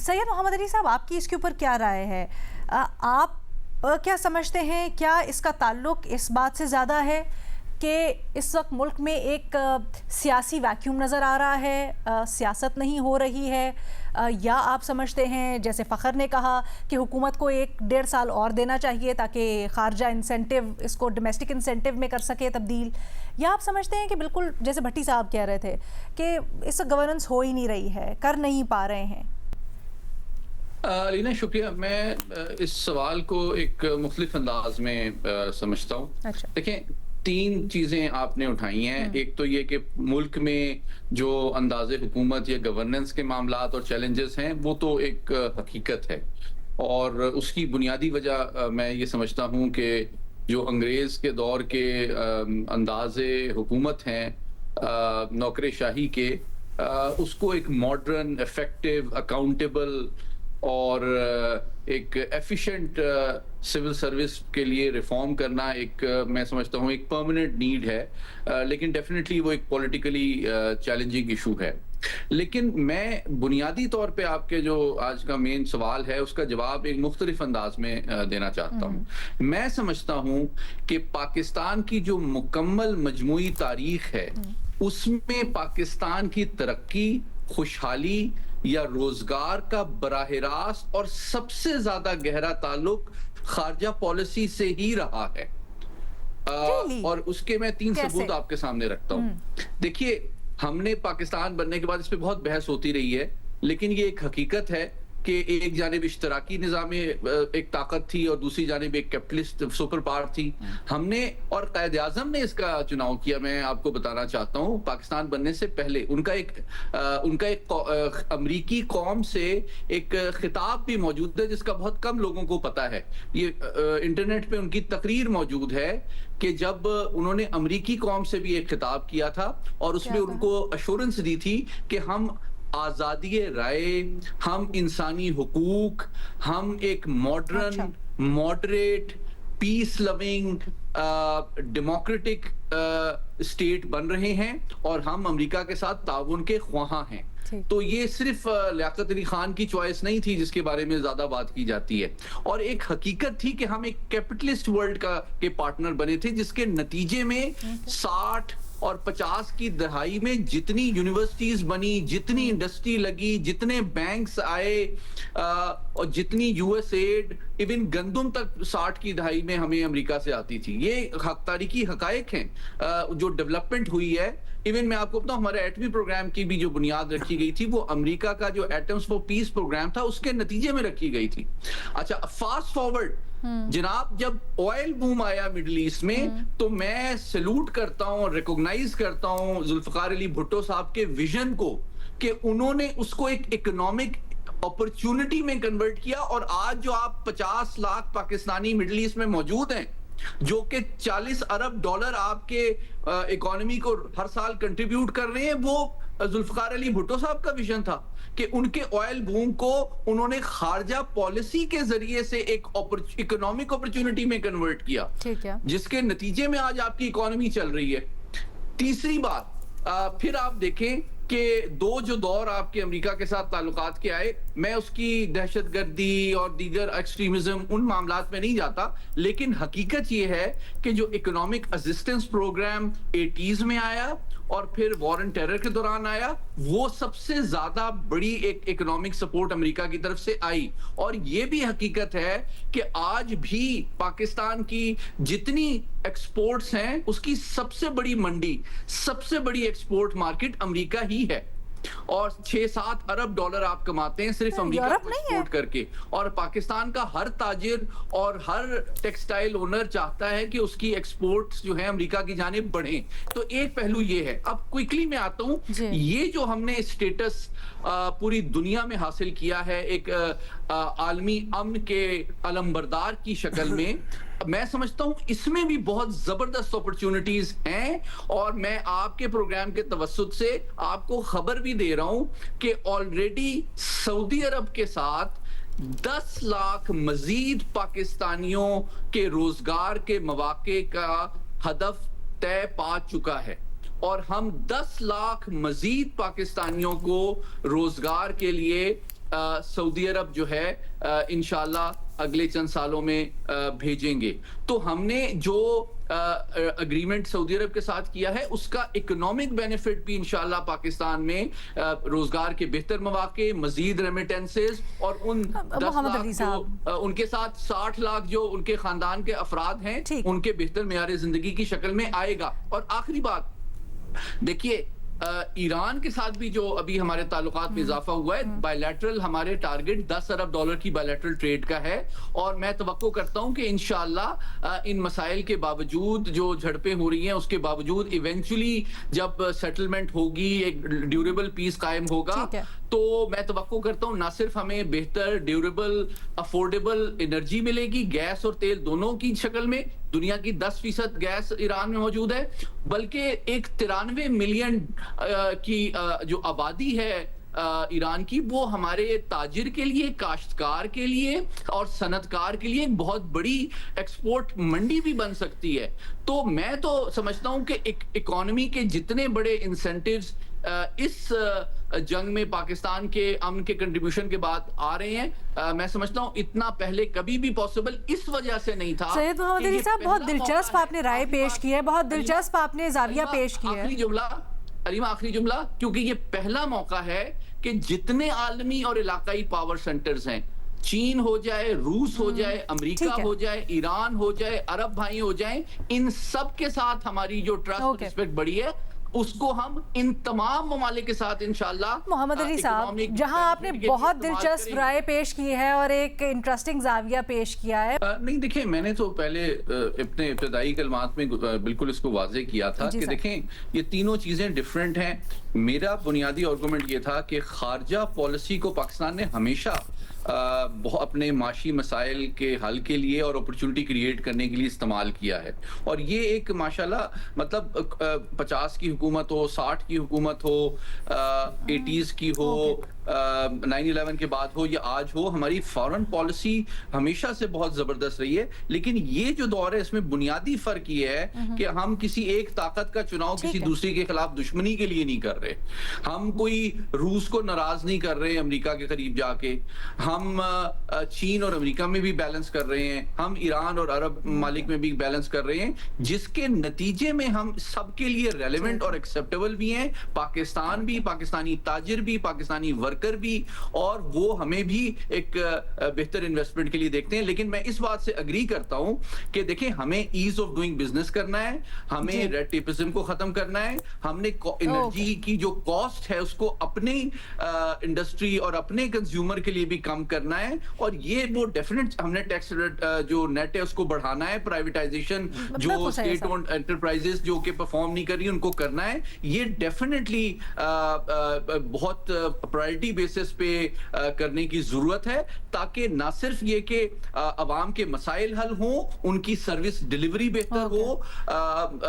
सैयद मोहम्मद अली साहब, आपकी इसके ऊपर क्या राय है? आप क्या समझते हैं, क्या इसका ताल्लुक इस बात से ज़्यादा है कि इस वक्त मुल्क में एक सियासी वैक्यूम नज़र आ रहा है, सियासत नहीं हो रही है, या आप समझते हैं जैसे फ़खर ने कहा कि हुकूमत को 1-1.5 साल और देना चाहिए ताकि खारजा इंसेंटिव इसको डोमेस्टिक इंसेंटिव में कर सके तब्दील, या आप समझते हैं कि बिल्कुल जैसे भट्टी साहब कह रहे थे कि इस गवर्नेंस हो ही नहीं रही है, कर नहीं पा रहे हैं? लीना शुक्रिया। मैं इस सवाल को एक मुख्तलिफ अंदाज में समझता हूँ। अच्छा। देखें, 3 चीज़ें आपने उठाई हैं। एक तो ये कि मुल्क में जो अंदाज़े हुकूमत या गवर्नेंस के मामलात और चैलेंजेस हैं, वो तो एक हकीकत है, और उसकी बुनियादी वजह मैं ये समझता हूँ कि जो अंग्रेज़ के दौर के अंदाज़े हुकूमत हैं नौकरशाही के, उसको एक मॉडर्न, इफ़ेक्टिव, अकाउंटेबल और एक एफिशिएंट सिविल सर्विस के लिए रिफॉर्म करना एक मैं समझता हूँ एक परमानेंट नीड है, लेकिन डेफिनेटली वो एक पॉलिटिकली चैलेंजिंग इशू है। लेकिन मैं बुनियादी तौर पे आपके जो आज का मेन सवाल है उसका जवाब एक मुख्तलिफ अंदाज में देना चाहता हूँ। मैं समझता हूँ कि पाकिस्तान की जो मुकम्मल मजमूई तारीख है उसमें पाकिस्तान की तरक्की, खुशहाली या रोजगार का बराह रास्त और सबसे ज्यादा गहरा ताल्लुक खारजा पॉलिसी से ही रहा है। Really? और उसके मैं 3 कैसे? सबूत आपके सामने रखता हूँ। देखिए, हमने पाकिस्तान बनने के बाद इस पे बहुत बहस होती रही है, लेकिन ये एक हकीकत है कि एक जानिब इश्तराकी निज़ाम एक ताकत थी और दूसरी जानिब एक कैपिटलिस्ट सुपर पावर थी। हमने और कायद आज़म ने इसका चुनाव किया। मैं आपको बताना चाहता हूँ, पाकिस्तान बनने से पहले उनका एक अमरीकी कौम से एक खिताब भी मौजूद है जिसका बहुत कम लोगों को पता है। ये इंटरनेट पे उनकी तकरीर मौजूद है कि जब उन्होंने अमरीकी कौम से भी एक खिताब किया था और उसमें उनको अश्योरेंस दी थी कि हम आजादी राय, हम इंसानी हुकूक, हम एक modern, moderate, peace loving, democratic state बन रहे हैं और हम अमेरिका के साथ ताउन के ख्वाहां हैं। तो ये सिर्फ लियाकत अली खान की चॉइस नहीं थी जिसके बारे में ज्यादा बात की जाती है, और एक हकीकत थी कि हम एक कैपिटलिस्ट वर्ल्ड के पार्टनर बने थे, जिसके नतीजे में 60 और 50 की दहाई में जितनी यूनिवर्सिटीज बनी, जितनी इंडस्ट्री लगी, जितने बैंक्स आए और जितनी यूएस एड, इवन गंदम तक 60 की दहाई में हमें अमेरिका से आती थी। ये तारीखी हकायक हैं जो डेवलपमेंट हुई है। इवन मैं आपको बताऊं, हमारे एटमी प्रोग्राम की भी जो बुनियाद रखी गई थी वो अमेरिका का जो एटम्स फॉर पीस प्रोग्राम था उसके नतीजे में रखी गई थी। अच्छा, फास्ट फॉरवर्ड जनाब, जब ऑयल बूम आया मिडिल ईस्ट में, तो मैं सैल्यूट करता हूं, रिकॉग्नाइज करता हूं जुल्फकार अली भुट्टो साहब के विजन को कि उन्होंने उसको एक इकोनॉमिक अपॉर्चुनिटी में कन्वर्ट किया। और आज जो आप 50 लाख पाकिस्तानी मिडिल ईस्ट में मौजूद हैं, जो कि 40 अरब डॉलर आपके इकोनॉमी को हर साल कंट्रीब्यूट कर रहे हैं, वो जुल्फकार अली भुट्टो साहब का विजन था कि उनके ऑयल बूम को उन्होंने खारजा पॉलिसी के जरिए से एक इकोनॉमिक अपॉर्चुनिटी में कन्वर्ट किया, जिसके नतीजे में आज आपकी इकोनॉमी चल रही है। तीसरी बात, फिर आप देखें कि जो दौर आपके अमेरिका के साथ ताल्लुकात के आए, मैं उसकी दहशतगर्दी और दीगर एक्सट्रीमिज्म उन मामलात में नहीं जाता, लेकिन हकीकत ये है कि जो इकोनॉमिक असिस्टेंस प्रोग्राम 80s में आया और फिर वॉर एंड टेरर के दौरान आया, वो सबसे ज्यादा बड़ी एक इकोनॉमिक सपोर्ट अमेरिका की तरफ से आई। और ये भी हकीकत है कि आज भी पाकिस्तान की जितनी एक्सपोर्ट्स हैं उसकी सबसे बड़ी मंडी, सबसे बड़ी एक्सपोर्ट मार्केट अमेरिका ही है, और 6-7 अरब डॉलर आप कमाते हैं सिर्फ अमेरिका को एक्सपोर्ट करके। और पाकिस्तान का हर ताजिर और हर टेक्सटाइल ओनर चाहता है कि उसकी एक्सपोर्ट्स जो है अमेरिका की जानिब बढ़े। तो एक पहलू ये है। अब क्विकली मैं आता हूं, ये जो हमने स्टेटस पूरी दुनिया में हासिल किया है एक आलमी अमन के अलमबरदार की शक्ल में, मैं समझता हूं इसमें भी बहुत जबरदस्त अपॉर्चुनिटीज हैं। और मैं आपके प्रोग्राम के तवस्सुत से आपको खबर भी दे रहा हूं कि ऑलरेडी सऊदी अरब के साथ 10 लाख मजीद पाकिस्तानियों के रोजगार के मौके का हदफ तय पा चुका है, और हम 10 लाख मजीद पाकिस्तानियों को रोजगार के लिए सऊदी अरब जो है इंशाल्लाह अगले चंद सालों में भेजेंगे। तो हमने जो अग्रीमेंट सऊदी अरब के साथ किया है उसका इकोनॉमिक बेनिफिट भी इंशाल्लाह पाकिस्तान में रोजगार के बेहतर मौके, मजीद रेमिटेंसेस और उन 10 लाख जो उनके साथ 60 लाख जो उनके खानदान के अफराद हैं उनके बेहतर मेयार जिंदगी की शक्ल में आएगा। और आखिरी बात देखिए, ईरान के साथ भी जो अभी हमारे ताल्लुकात में इजाफा हुआ है, बायलैटरल हमारे टारगेट 10 अरब डॉलर की बायलैटरल ट्रेड का है। और मैं तवक्को करता हूं कि इंशाल्लाह इन मसाइल के बावजूद, जो झड़पें हो रही हैं उसके बावजूद, इवेंचुअली जब सेटलमेंट होगी, एक ड्यूरेबल पीस कायम होगा, तो मैं तवक्को करता हूं ना सिर्फ हमें बेहतर ड्यूरेबल अफोर्डेबल एनर्जी मिलेगी, गैस और तेल दोनों की शक्ल में, दुनिया की 10% गैस ईरान में मौजूद है, बल्कि एक 93 मिलियन की जो आबादी है ईरान की, वो हमारे ताजिर के लिए, काश्तकार के लिए और सनतकार के लिए एक बहुत बड़ी एक्सपोर्ट मंडी भी बन सकती है। तो मैं तो समझता हूं कि इकोनॉमी के जितने बड़े इंसेंटिव्स इस जंग में पाकिस्तान के अमन के कंट्रीब्यूशन के बाद आ रहे हैं, मैं समझता हूं इतना पहले कभी भी पॉसिबल इस वजह से नहीं था। सैयद मोहम्मद अली साहब, बहुत दिलचस्प आपने राय पेश की है, बहुत दिलचस्प आपने जाविया पेश किया है। आखिरी जुमला, क्योंकि ये पहला मौका है कि जितने आलमी और इलाकाई पावर सेंटर्स हैं, चीन हो जाए, रूस हो जाए, अमेरिका हो जाए, ईरान हो जाए, अरब भाई हो जाए, इन सब के साथ हमारी जो ट्रस्ट रिस्पेक्ट बढ़ी है, उसको हम इन तमाम ममालिक के साथ इंशाल्लाह। मोहम्मद अली साहब, जहां आपने बहुत दिलचस्प राय पेश की है और एक इंटरेस्टिंग जाविया पेश किया है। नहीं देखिए, मैंने तो पहले अपने इब्तदाई कलमात में बिल्कुल इसको वाजे किया था कि देखें ये तीनों चीजें डिफरेंट हैं। मेरा बुनियादी आर्गुमेंट ये था कि खारजा पॉलिसी को पाकिस्तान ने हमेशा अपने माशी मसाइल के हल के लिए और अपॉर्चुनिटी क्रिएट करने के लिए इस्तेमाल किया है। और ये एक माशाल्लाह मतलब 50 की हुकूमत हो, 60 की हुकूमत हो, 80s की हो, 9/11 के बाद हो या आज हो, हमारी फॉरेन पॉलिसी हमेशा से बहुत जबरदस्त रही है। लेकिन ये जो दौर है इसमें बुनियादी फर्क ये है कि हम किसी एक ताकत का चुनाव किसी दूसरी के खिलाफ दुश्मनी के लिए नहीं कर रहे। हम कोई रूस को नाराज नहीं कर रहे अमेरिका के करीब जाके, हम चीन और अमेरिका में भी बैलेंस कर रहे हैं, हम ईरान और अरब मालिक में भी बैलेंस कर रहे हैं, जिसके नतीजे में हम सबके लिए रेलेवेंट और एक्सेप्टेबल भी हैं, पाकिस्तान भी, पाकिस्तानी ताजिर भी, पाकिस्तानी वर्कर भी, और वो हमें भी एक बेहतर इन्वेस्टमेंट के लिए देखते हैं। लेकिन मैं इस बात से अग्री करता हूं कि देखें, हमें ईज ऑफ डूइंग बिजनेस करना है, हमें रेड टेपिज्म को खत्म करना है, हमने एनर्जी की जो कॉस्ट है उसको अपनी इंडस्ट्री और अपने कंज्यूमर के लिए भी कम करना है। और ये वो डेफिनेट हमने टैक्स जो नेट है उसको बढ़ाना है, प्राइवेटाइजेशन जो स्टेट ओन्ड एंटरप्राइजेस जो कि परफॉर्म नहीं कर रही उनको करना है। ये डेफिनेटली बहुत प्रायोरिटी बेसिस पे करने की जरूरत है, ताकि ना सिर्फ ये कि अवाम के मसाइल हल हों, उनकी सर्विस डिलीवरी बेहतर हो,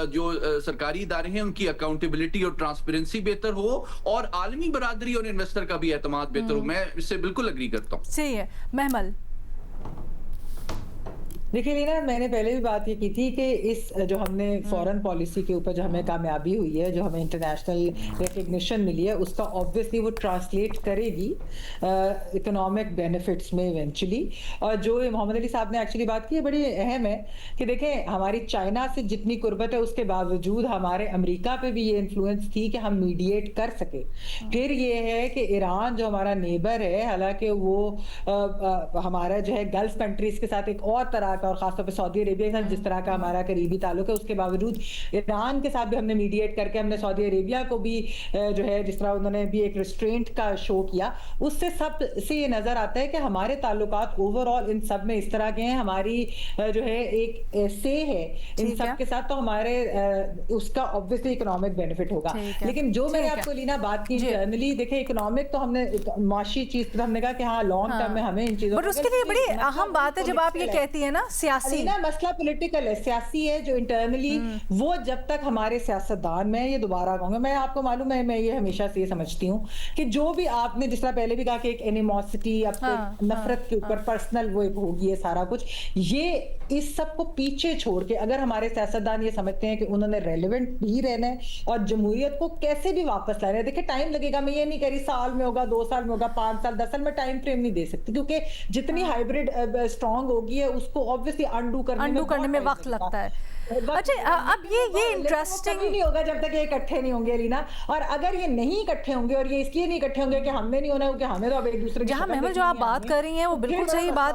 जो सरकारी इदारे हैं उनकी अकाउंटेबिलिटी और ट्रांसपेरेंसी बेहतर हो, और आलमी बरादरी और इन्वेस्टर का भी एतमाद बेहतर हो। मैं इससे बिल्कुल अग्री करता हूँ। सही है। महमल, देखिए लीना, मैंने पहले भी बात ये की थी कि इस जो हमने फॉरेन पॉलिसी के ऊपर जो हमें कामयाबी हुई है, जो हमें इंटरनेशनल रिकग्निशन मिली है, उसका ऑब्वियसली वो ट्रांसलेट करेगी इकोनॉमिक बेनिफिट्स में इवेंचुअली। और जो मोहम्मद अली साहब ने एक्चुअली बात की है बड़ी अहम है कि देखें, हमारी चाइना से जितनी कुर्बत है उसके बावजूद हमारे अमेरिका पे भी ये इन्फ्लुएंस थी कि हम मीडिएट कर सके। फिर ये है कि ईरान जो हमारा नेबर है, हालांकि वो हमारा जो है गल्फ कंट्रीज के साथ एक और तरह का, और खासतौर पे सऊदी अरेबिया के साथ जिस तरह का हमारा करीबी ताल्लुक है, उसके बावजूद ईरान के साथ भी हमने मीडिएट करके हमने सऊदी अरेबिया को भी जो है जिस तरह उन्होंने भी एक रिस्ट्रेंट का शो किया, उससे सब से ये नजर आता है कि हमारे ताल्लुकात ओवरऑल इन सब में इस तरह के हैं। हमारी जो है एक से है इन सब के साथ, तो हमारे उसका ऑब्वियसली इकोनॉमिक बेनिफिट होगा। लेकिन जो मैंने आपको लीना बात की जनरली, देखिए इकोनॉमिक तो हमने माशी चीज तो हमने कहा कि हाँ लॉन्ग टर्म में हमें इन चीजों, बट उसके लिए बड़ी अहम बात है जब आप ये कहती है ना सियासी ना मसला पॉलिटिकल है, सियासी है, जो इंटरनली वो जब तक हमारे सियासतदान, मैं ये दोबारा कहूंगा, मैं आपको मालूम है मैं ये हमेशा से ये समझती हूँ कि जो भी आपने जिस तरह पहले भी कहा कि एक एनिमोसिटी, नफरत के ऊपर पर्सनल वो एक होगी है सारा कुछ, ये इस सब को पीछे छोड़ के अगर हमारे सियासतदान ये समझते हैं कि उन्होंने रेलेवेंट भी रहना है और जमहूरियत को कैसे भी वापस लाना है, देखिए टाइम लगेगा, मैं ये नहीं कह रही साल में होगा, 2 साल में होगा, 5 साल 10 साल में टाइम फ्रेम नहीं दे सकती, क्योंकि जितनी हाइब्रिड स्ट्रांग होगी है उसको ऑब्वियसली अंडू करने में वक्त लगता है। अच्छा, अब ये इंटरेस्टिंग नहीं होगा जब तक ये इकट्ठे नहीं होंगे रीना, और अगर ये नहीं इकट्ठे होंगे, और ये इसलिए नहीं इकट्ठे होंगे कि हमने नहीं होना है, क्योंकि हमें तो अब एक दूसरे की जहां महमल जो आप बात कर रही हैं वो बिल्कुल सही बात